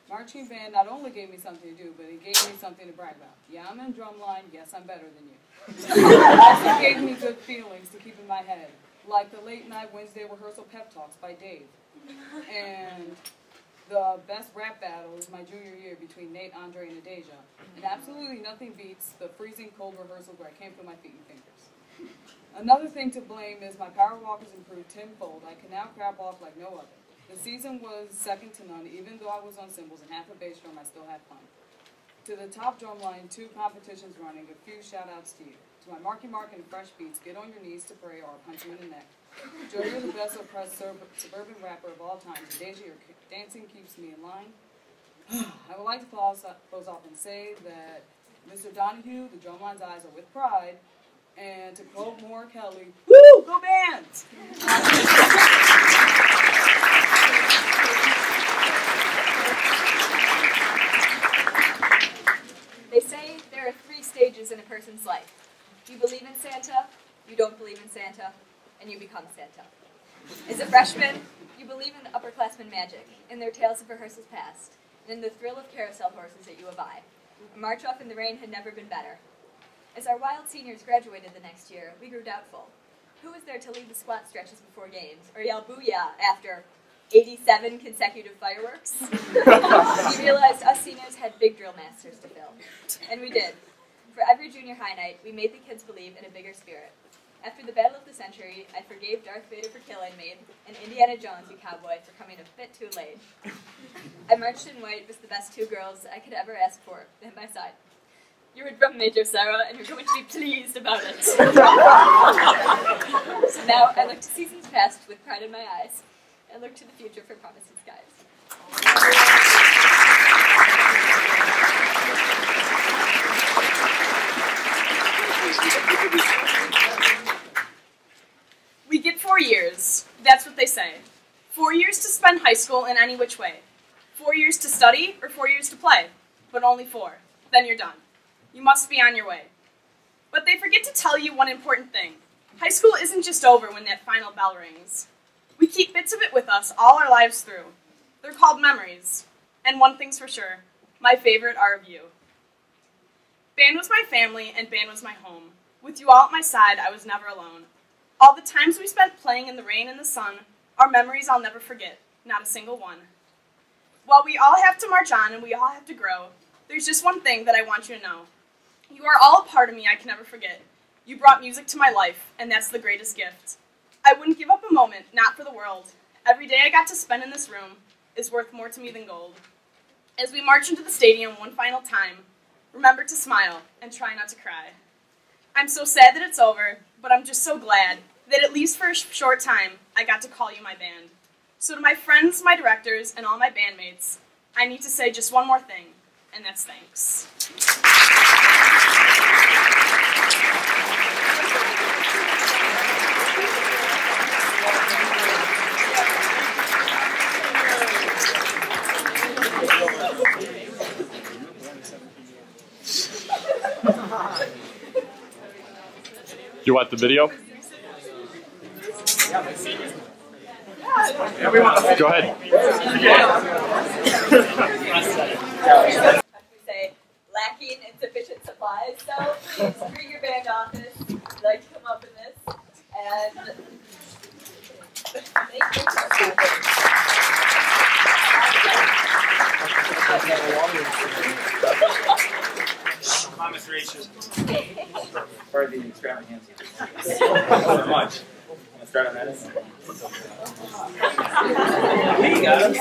Speaker 24: Marching band not only gave me something to do, but it gave me something to brag about. Yeah, I'm in drumline, yes, I'm better than you. It also gave me good feelings to keep in my head, like the late night Wednesday rehearsal pep talks by Dave. And the best rap battle is my junior year between Nate, Andre, and Adasia. And absolutely nothing beats the freezing cold rehearsal where I can't feel my feet and fingers. Another thing to blame is my power walk has improved tenfold. I can now crab walk like no other. The season was second to none. Even though I was on cymbals and half a bass drum, I still had fun. To the top drum line, 2 competitions running, a few shout-outs to you. To my Marky Mark and Fresh Beats, get on your knees to pray or I'll punch you in the neck. Joe, you're the best oppressed suburban rapper of all time. Deja, your dancing keeps me in line. I would like to close off and say that Mr. Donahue, the drumline's eyes are with pride. And to quote Moore Kelly, woo, go Bands!
Speaker 1: They say there are 3 stages in a person's life. You believe in Santa, you don't believe in Santa, and you become Santa. As a freshman, you believe in upperclassmen magic, in their tales of rehearsals past, and in the thrill of carousel horses at U of I. A march off in the rain had never been better. As our wild seniors graduated the next year, we grew doubtful. Who was there to lead the squat stretches before games, or yell booyah after 87 consecutive fireworks? We realized us seniors had big drill masters to fill. And we did. For every junior high night, we made the kids believe in a bigger spirit. After the Battle of the Century, I forgave Darth Vader for killing me, and Indiana Jones, you cowboy, for coming a bit too late. I marched in white with the best 2 girls I could ever ask for at my side. You're a drum major, Sarah, and you're going to be pleased about it. So now I look to seasons past with pride in my eyes. I look to the future for promising skies.
Speaker 15: We get 4 years. That's what they say. 4 years to spend high school in any which way. 4 years to study or 4 years to play. But only 4. Then you're done. You must be on your way. But they forget to tell you one important thing. High school isn't just over when that final bell rings. We keep bits of it with us all our lives through. They're called memories. And one thing's for sure, my favorite are of you. Band was my family and band was my home. With you all at my side, I was never alone. All the times we spent playing in the rain and the sun are memories I'll never forget, not a single one. While we all have to march on and we all have to grow, there's just one thing that I want you to know. You are all a part of me I can never forget. You brought music to my life, and that's the greatest gift. I wouldn't give up a moment, not for the world. Every day I got to spend in this room is worth more to me than gold. As we march into the stadium one final time, remember to smile and try not to cry. I'm so sad that it's over, but I'm just so glad that at least for a short time, I got to call you my band. So to my friends, my directors, and all my bandmates, I need to say just one more thing, and that's thanks.
Speaker 10: You want the video? Go ahead.
Speaker 1: Say, lacking insufficient supplies, so please bring your band office. I'd like to come up in this, and thank you.
Speaker 18: Come on, Mr. H. For the extravaganza. So much. Let's start on that. Hey, guys.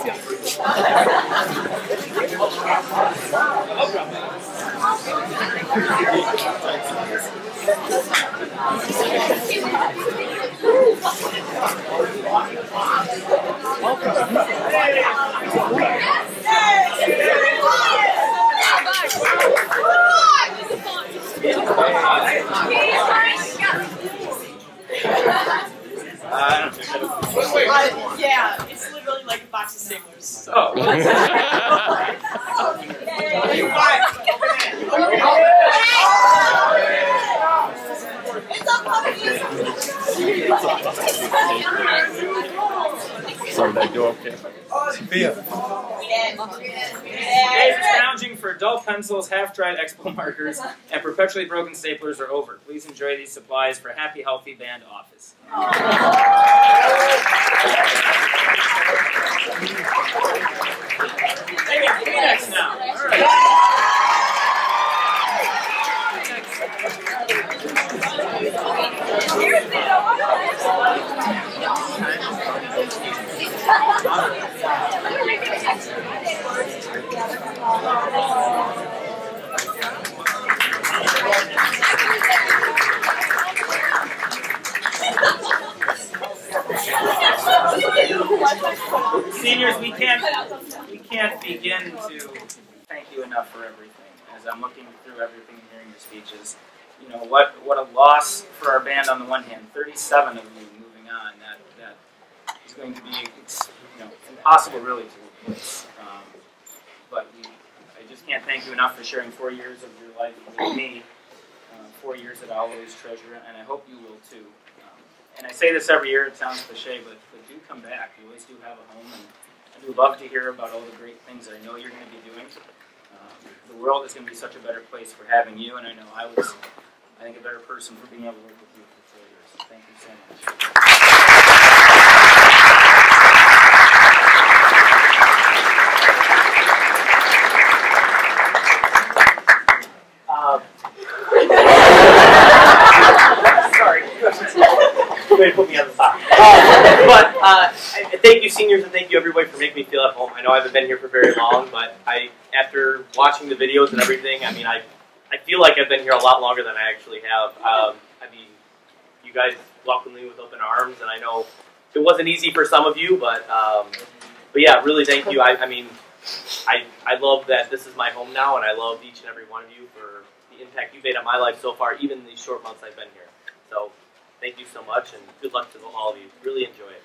Speaker 15: Yeah, it's literally like a box of staplers. So.
Speaker 18: Oh.
Speaker 10: Sorry, that go okay.
Speaker 18: Sophia. Days of scrounging for dull pencils, half-dried expo markers, and perpetually broken staplers are over. Please enjoy these supplies for Happy Healthy Band Office.
Speaker 6: seniors, we can't begin to thank you enough for everything. As I'm looking through everything and hearing your speeches, you know what a loss for our band on the one hand. 37 of you moving on. That is going to be impossible really to replace. But I just can't thank you enough for sharing 4 years of your life with me. 4 years that I'll always treasure, and I hope you will too. And I say this every year, it sounds cliche, but do come back. You always do have a home, and I do love to hear about all the great things that I know you're going to be doing. The world is going to be such a better place for having you, and I know I think, a better person for being able to work with you for 4 years. So thank you so much.
Speaker 7: Sorry. Way to put me on the spot. Thank you, seniors, and thank you, everybody, for making me feel at home. I know I haven't been here for very long, but after watching the videos and everything, I mean, I feel like I've been here a lot longer than I actually have. I mean, you guys welcomed me with open arms, and I know it wasn't easy for some of you, but yeah, really thank you. I mean, I love that this is my home now, and I love each and every one of you for the impact you've made on my life so far, even in these short months I've been here. So thank you so much, and good luck to all of you. Really enjoy it.